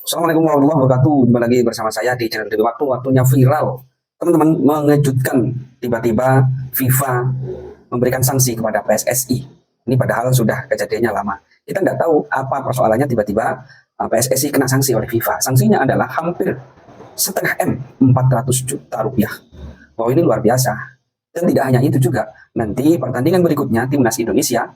Assalamualaikum warahmatullahi wabarakatuh. Jumpa lagi bersama saya di channel TV Waktu. Waktunya viral. Teman-teman, mengejutkan tiba-tiba FIFA memberikan sanksi kepada PSSI. Ini padahal sudah kejadiannya lama. Kita nggak tahu apa persoalannya tiba-tiba PSSI kena sanksi oleh FIFA. Sanksinya adalah hampir setengah M, 400 juta rupiah. Wow, ini luar biasa. Dan tidak hanya itu juga. Nanti pertandingan berikutnya Timnas Indonesia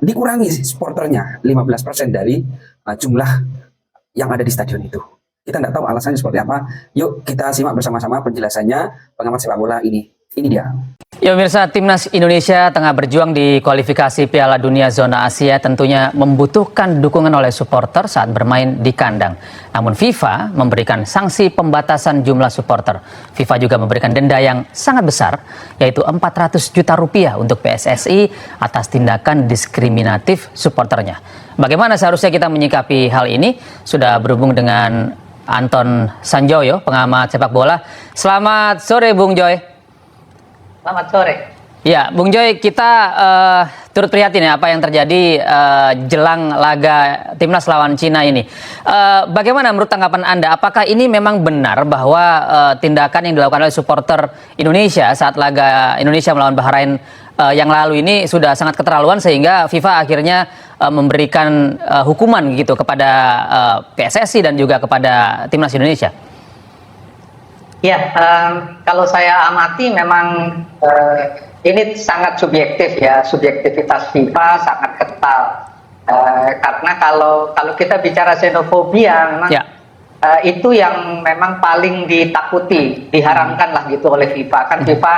dikurangi supporternya 15% dari jumlah yang ada di stadion itu. Kita tidak tahu alasannya seperti apa. Yuk kita simak bersama-sama penjelasannya pengamat sepak bola ini. Ini dia. Ya pemirsa, Timnas Indonesia tengah berjuang di kualifikasi Piala Dunia Zona Asia tentunya membutuhkan dukungan oleh supporter saat bermain di kandang. Namun FIFA memberikan sanksi pembatasan jumlah supporter. FIFA juga memberikan denda yang sangat besar, yaitu 400 juta rupiah untuk PSSI atas tindakan diskriminatif supporternya. Bagaimana seharusnya kita menyikapi hal ini? Sudah berhubung dengan Anton Sanjoyo, pengamat sepak bola. Selamat sore Bung Joy. Selamat sore. Ya, Bung Joy, kita turut prihatin ya apa yang terjadi jelang laga Timnas lawan Cina ini. Bagaimana menurut tanggapan Anda? Apakah ini memang benar bahwa tindakan yang dilakukan oleh supporter Indonesia saat laga Indonesia melawan Bahrain yang lalu ini sudah sangat keterlaluan sehingga FIFA akhirnya memberikan hukuman gitu kepada PSSI dan juga kepada Timnas Indonesia? Ya, kalau saya amati memang ini sangat subjektif ya, subjektivitas FIFA sangat kental. Karena kalau kita bicara xenofobia, memang itu yang memang paling ditakuti, diharamkan lah gitu oleh FIFA. Kan FIFA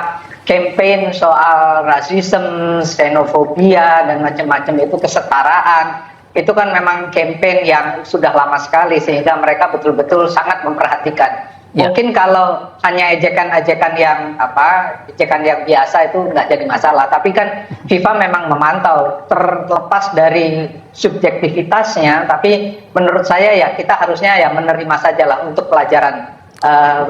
campaign soal rasisme, xenofobia dan macam-macam itu, kesetaraan. Itu kan memang campaign yang sudah lama sekali sehingga mereka betul-betul sangat memperhatikan. Mungkin kalau hanya ejekan-ejekan yang ejekan yang biasa itu nggak jadi masalah. Tapi kan FIFA memang memantau, terlepas dari subjektivitasnya. Tapi menurut saya ya kita harusnya ya menerima saja lah untuk pelajaran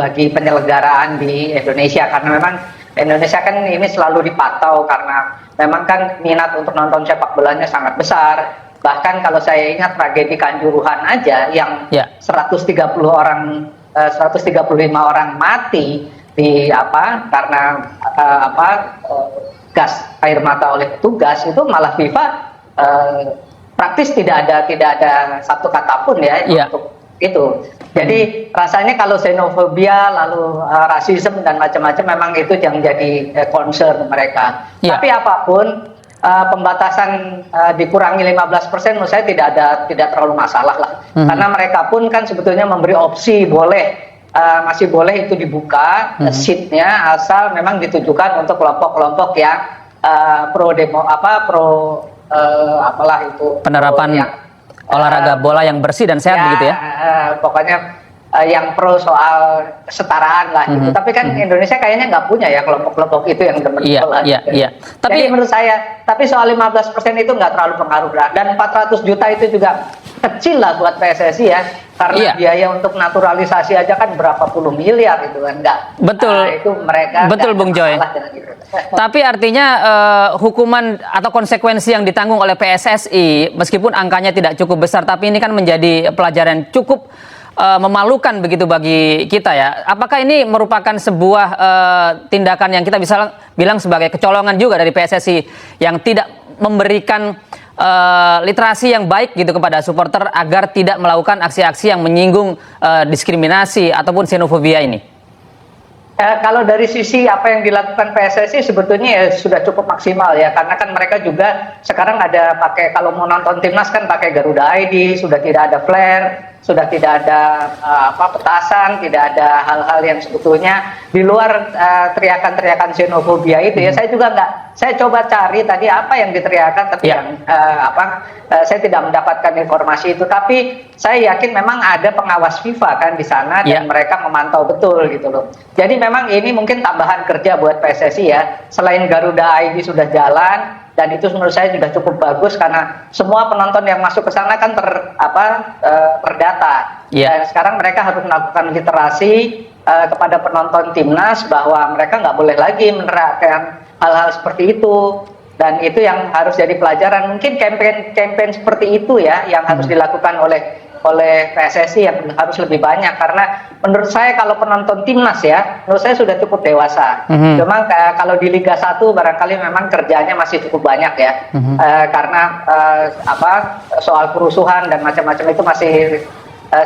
bagi penyelenggaraan di Indonesia. Karena memang Indonesia kan ini selalu dipantau karena memang kan minat untuk nonton sepak bolanya sangat besar. Bahkan kalau saya ingat tragedi Kanjuruhan aja yang 135 orang mati di karena gas air mata oleh petugas, itu malah FIFA praktis tidak ada satu kata pun ya untuk itu. Jadi rasanya kalau xenofobia lalu rasisme dan macam-macam memang itu yang jadi concern mereka. Tapi apapun pembatasan dikurangi 15% menurut saya tidak terlalu masalah lah. Karena mereka pun kan sebetulnya memberi opsi masih boleh itu dibuka seatnya asal memang ditujukan untuk kelompok-kelompok yang penerapan olahraga bola yang bersih dan sehat begitu ya. Pokoknya yang pro soal kesetaraan lah gitu. Tapi kan Indonesia kayaknya nggak punya ya kelompok-kelompok itu yang demen bola. Tapi jadi menurut saya, tapi soal 15% itu nggak terlalu pengaruh. Dan 400 juta itu juga kecil lah buat PSSI ya. Karena biaya untuk naturalisasi aja kan berapa puluh miliar itu kan, nggak. Betul. Itu mereka. Betul Bung Joy. Gitu. Tapi artinya hukuman atau konsekuensi yang ditanggung oleh PSSI meskipun angkanya tidak cukup besar, tapi ini kan menjadi pelajaran cukup memalukan begitu bagi kita ya. Apakah ini merupakan sebuah tindakan yang kita bisa bilang sebagai kecolongan juga dari PSSI yang tidak memberikan literasi yang baik gitu kepada supporter agar tidak melakukan aksi-aksi yang menyinggung diskriminasi ataupun xenofobia ini? Kalau dari sisi apa yang dilakukan PSSI sebetulnya ya sudah cukup maksimal ya, karena kan mereka juga sekarang ada kalau mau nonton timnas kan pakai Garuda ID, sudah tidak ada flare, sudah tidak ada petasan, tidak ada hal-hal yang sebetulnya di luar teriakan-teriakan xenofobia itu ya. Saya juga saya coba cari tadi apa yang diteriakan, tapi saya tidak mendapatkan informasi itu. Tapi saya yakin memang ada pengawas FIFA kan di sana dan mereka memantau betul gitu loh. Jadi memang ini mungkin tambahan kerja buat PSSI ya. Selain Garuda ID sudah jalan, dan itu menurut saya sudah cukup bagus karena semua penonton yang masuk ke sana kan terdata. Dan sekarang mereka harus melakukan literasi kepada penonton timnas bahwa mereka nggak boleh lagi menerapkan hal-hal seperti itu. Dan itu yang harus jadi pelajaran. Mungkin campaign seperti itu ya yang harus dilakukan oleh oleh PSSI yang harus lebih banyak, karena menurut saya kalau penonton timnas ya, menurut saya sudah cukup dewasa. Cuma kalau di Liga 1 barangkali memang kerjanya masih cukup banyak ya, karena soal kerusuhan dan macam-macam itu masih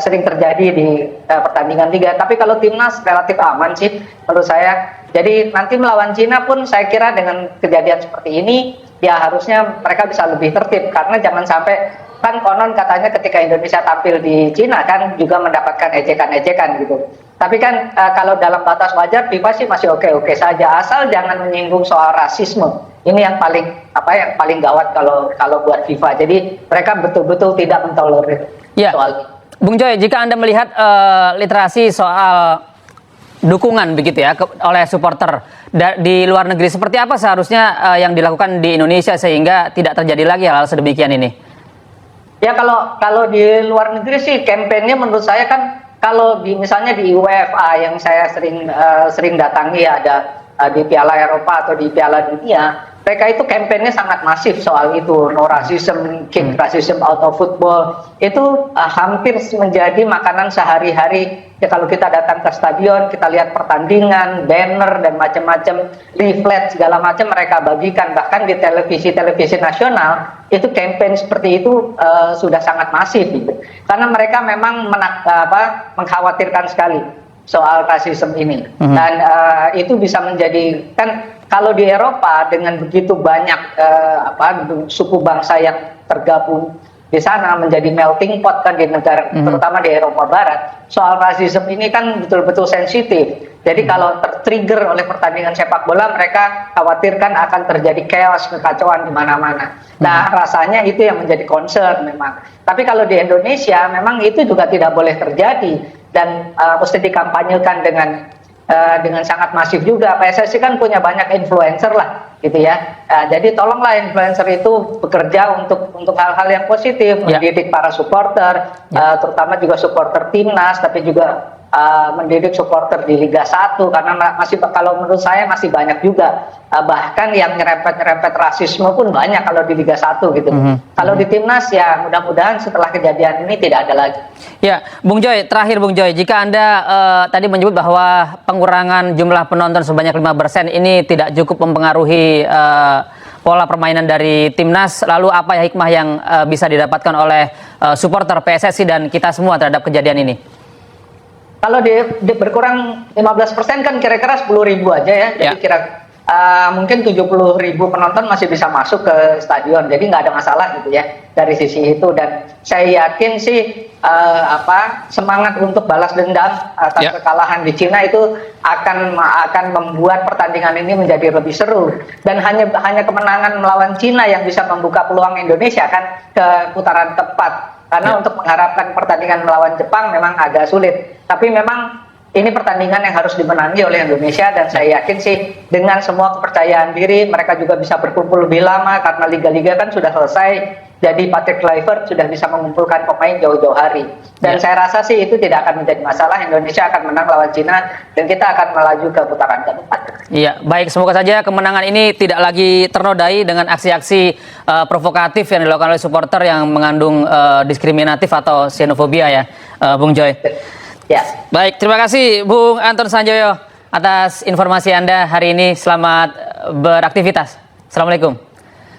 sering terjadi di pertandingan liga. Tapi kalau timnas relatif aman sih menurut saya. Jadi nanti melawan Cina pun saya kira dengan kejadian seperti ini ya harusnya mereka bisa lebih tertib, karena jangan sampai kan konon katanya ketika Indonesia tampil di Cina kan juga mendapatkan ejekan-ejekan gitu. Tapi kan kalau dalam batas wajar FIFA sih masih oke-oke saja, asal jangan menyinggung soal rasisme. Ini yang paling gawat kalau buat FIFA. Jadi mereka betul-betul tidak mentolerir soal ini. Bung Joy, jika Anda melihat literasi soal dukungan begitu ya oleh supporter di luar negeri, seperti apa seharusnya yang dilakukan di Indonesia sehingga tidak terjadi lagi hal-hal sedemikian ini? Ya kalau di luar negeri sih kampanye menurut saya kan, kalau misalnya di UEFA yang saya sering datangi, ada di Piala Eropa atau di Piala Dunia, mereka itu kampanye sangat masif soal itu, no racism, kick racism out of football. Itu hampir menjadi makanan sehari-hari. Ya, kalau kita datang ke stadion, kita lihat pertandingan, banner dan macam-macam, leaflet segala macam mereka bagikan. Bahkan di televisi nasional itu campaign seperti itu sudah sangat masif gitu. Karena mereka memang mengkhawatirkan sekali soal rasisme ini. Dan itu bisa menjadi, kan kalau di Eropa dengan begitu banyak suku bangsa yang tergabung di sana menjadi melting pot kan di negara, terutama di Eropa Barat, soal rasisme ini kan betul-betul sensitif. Jadi kalau tertrigger oleh pertandingan sepak bola, mereka khawatirkan akan terjadi chaos, kekacauan di mana-mana. Nah, rasanya itu yang menjadi concern memang. Tapi kalau di Indonesia memang itu juga tidak boleh terjadi dan mesti dikampanyekan dengan sangat masif juga. PSSI kan punya banyak influencer lah gitu ya. Jadi tolonglah influencer itu bekerja untuk hal-hal yang positif, mendidik para supporter, terutama juga supporter timnas, tapi juga mendidik supporter di Liga 1, karena masih, kalau menurut saya masih banyak juga bahkan yang nyerempet rasisme pun banyak kalau di Liga 1 gitu. Kalau di timnas ya mudah-mudahan setelah kejadian ini tidak ada lagi. Ya, Bung Joy, terakhir Bung Joy, jika Anda tadi menyebut bahwa pengurangan jumlah penonton sebanyak 5% ini tidak cukup mempengaruhi pola permainan dari timnas, lalu apa ya hikmah yang bisa didapatkan oleh supporter PSSI dan kita semua terhadap kejadian ini? Kalau berkurang 15% kan kira-kira 10.000 aja ya. Jadi mungkin 70.000 penonton masih bisa masuk ke stadion. Jadi nggak ada masalah gitu ya dari sisi itu. Dan saya yakin sih semangat untuk balas dendam atas kekalahan di Cina itu akan membuat pertandingan ini menjadi lebih seru. Dan hanya kemenangan melawan Cina yang bisa membuka peluang Indonesia kan ke putaran keempat. Karena untuk mengharapkan pertandingan melawan Jepang memang agak sulit. Tapi memang ini pertandingan yang harus dimenangi oleh Indonesia, dan saya yakin sih dengan semua kepercayaan diri mereka juga bisa berkumpul lebih lama karena liga-liga kan sudah selesai. Jadi Patrick Kluivert sudah bisa mengumpulkan pemain jauh-jauh hari. Dan saya rasa sih itu tidak akan menjadi masalah. Indonesia akan menang lawan Cina dan kita akan melaju ke putaran keempat. Iya, baik. Semoga saja kemenangan ini tidak lagi ternodai dengan aksi-aksi provokatif yang dilakukan oleh supporter yang mengandung diskriminatif atau xenofobia ya, Bung Joy. Ya. Baik, terima kasih Bung Anton Sanjoyo atas informasi Anda hari ini. Selamat beraktivitas. Assalamualaikum.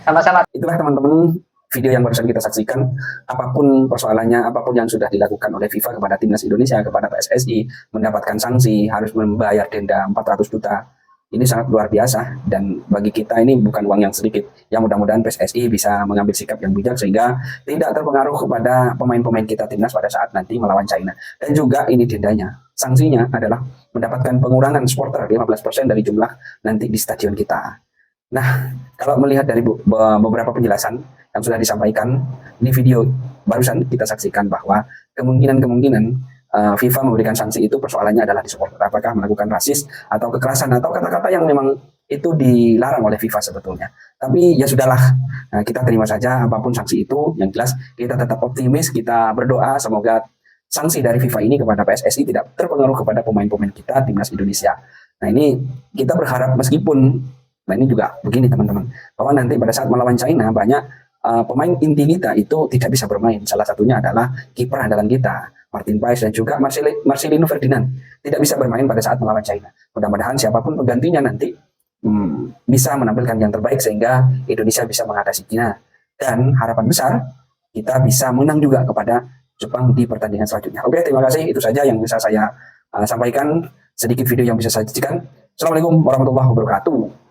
Sama-sama. Itulah teman-teman video yang barusan kita saksikan. Apapun persoalannya, apapun yang sudah dilakukan oleh FIFA kepada Timnas Indonesia, kepada PSSI, mendapatkan sanksi, harus membayar denda 400 juta. Ini sangat luar biasa, dan bagi kita ini bukan uang yang sedikit. Yang mudah-mudahan PSSI bisa mengambil sikap yang bijak sehingga tidak terpengaruh kepada pemain-pemain kita timnas pada saat nanti melawan China. Dan juga ini dendanya, sanksinya adalah mendapatkan pengurangan supporter 15% dari jumlah nanti di stadion kita. Nah, kalau melihat dari beberapa penjelasan yang sudah disampaikan di video barusan kita saksikan bahwa kemungkinan FIFA memberikan sanksi itu persoalannya adalah di supporter. Apakah melakukan rasis atau kekerasan atau kata-kata yang memang itu dilarang oleh FIFA sebetulnya. Tapi ya sudahlah, nah, kita terima saja apapun sanksi itu. Yang jelas kita tetap optimis, kita berdoa semoga sanksi dari FIFA ini kepada PSSI tidak terpengaruh kepada pemain-pemain kita timnas Indonesia. Nah ini kita berharap meskipun, nah ini juga begini teman-teman, bahwa nanti pada saat melawan China banyak pemain inti kita itu tidak bisa bermain. Salah satunya adalah kiper andalan kita, Martin Paes dan juga Marcelino Ferdinand tidak bisa bermain pada saat melawan China. Mudah-mudahan siapapun penggantinya nanti bisa menampilkan yang terbaik sehingga Indonesia bisa mengatasi China. Dan harapan besar kita bisa menang juga kepada Jepang di pertandingan selanjutnya. Oke, terima kasih. Itu saja yang bisa saya sampaikan. Sedikit video yang bisa saya sajikan. Assalamualaikum warahmatullahi wabarakatuh.